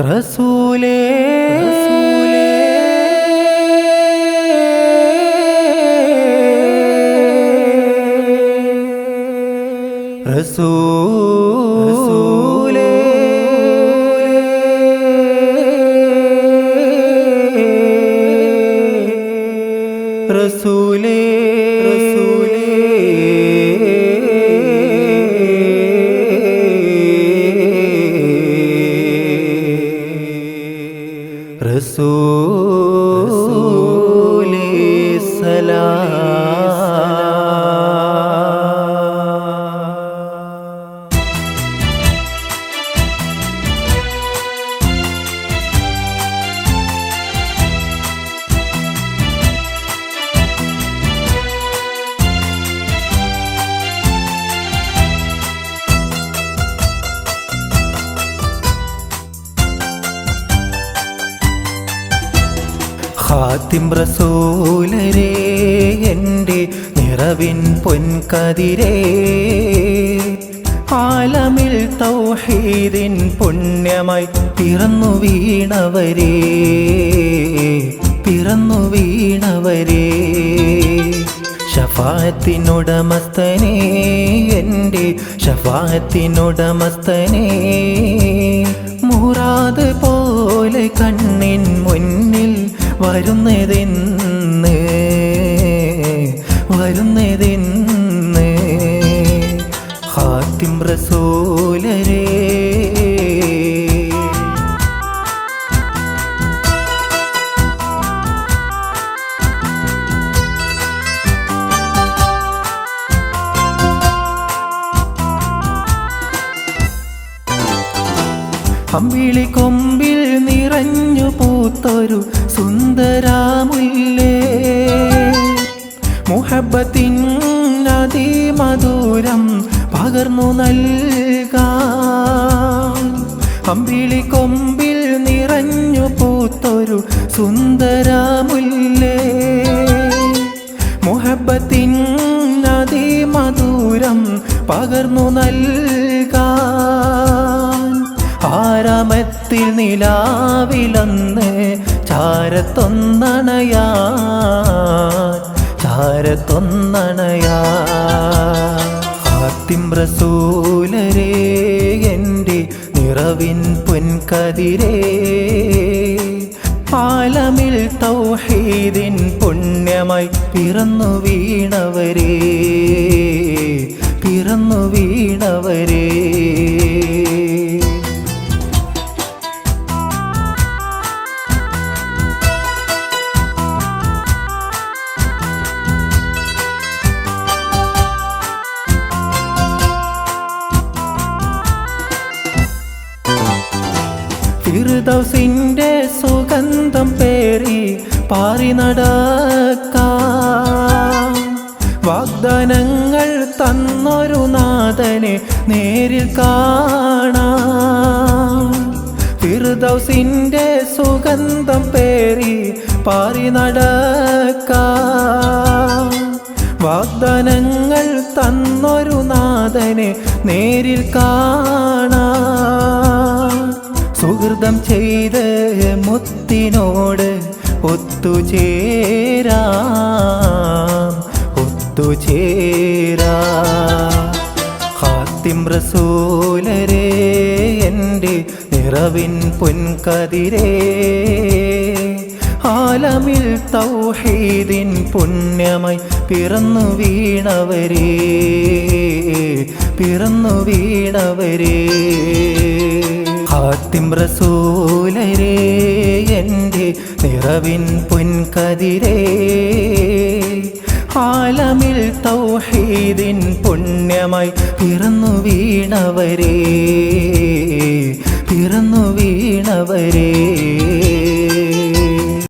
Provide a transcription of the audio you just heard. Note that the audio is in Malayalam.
റസൂലേ റസൂലേ റസൂലേ റസൂലേ സലാം. ഖാതിം റസൂലരേ എൻ്റെ നിറവിൻ പൊൻകതിരേ, ആലമിൽ തൗഹീദിൻ പുണ്യമായി പിറന്നു വീണവരേ, പിറന്നു വീണവരേ. ശഫാഅത്തിനുടമസ്തനേ എൻ്റെ ശഫാഅത്തിനുടമസ്തനേ, മുറാദ് പോലെ കണ്ണിൻ മുന്നിൽ വരുന്നതെന്ന് വരുന്നതെന്ന് ഖാതിം റസൂലരേ. അമ്പിളി കൊമ്പിൽ നിറഞ്ഞു പൂത്തൊരു സുന്ദരാമുല്ലേ, മുഹബ്ബത്തിൻ അതിമധുരം പകർന്നു നൽകാൻ. അമ്പിളി കൊമ്പിൽ നിറഞ്ഞു പൂത്തൊരു സുന്ദരാമുല്ലേ, മുഹബ്ബത്തിൻ അതിമധുരം പകർന്നു നൽകാൻ. ആരാമത്തിൽ നിലാവിലന്ന് ചാരത്തൊന്നണയാൻ, ചാരത്തൊന്നണയാൻ. ഖാതിം റസൂലരേ എൻ്റെ നിറവിൻ പൊൻകതിരേ, ആലമിൽ തൗഹീദിൻ പുണ്യമായി പിറന്നു വീണവരേ, പിറന്നു വീണവരേ. ഫിർദൗസിന്റെ സുഗന്ധം പേറി പാറി നടക്കാം, വാഗ്ദാനങ്ങൾ തന്നൊരു നാഥനെ നേരിൽ കാണാം. ഫിർദൗസിന്റെ സുഗന്ധം പേറി പാറി നടക്കാം, വാഗ്ദാനങ്ങൾ തന്നൊരു നാഥനെ നേരിൽ കാണാം. സുഹൃതം ചെയ്ത മുത്തിനോട് ഒത്തുചേരാം, ഒത്തുചേരാം. ഖാതിം റസൂലരേ എൻ്റെ നിറവിൻ പൊൻകതിരേ, ആലമിൽ തൗഹീദിൻ പുണ്യമായി പിറന്നു വീണവരേ, പിറന്നു വീണവരേ. ഖാതിം റസൂലരേ എൻ്റെ നിറവിൻ പൊൻകതിരേ, ആലമിൽ തൗഹീദിൻ പുണ്യമായി പിറന്നു വീണവരേ, പിറന്നു വീണവരേ.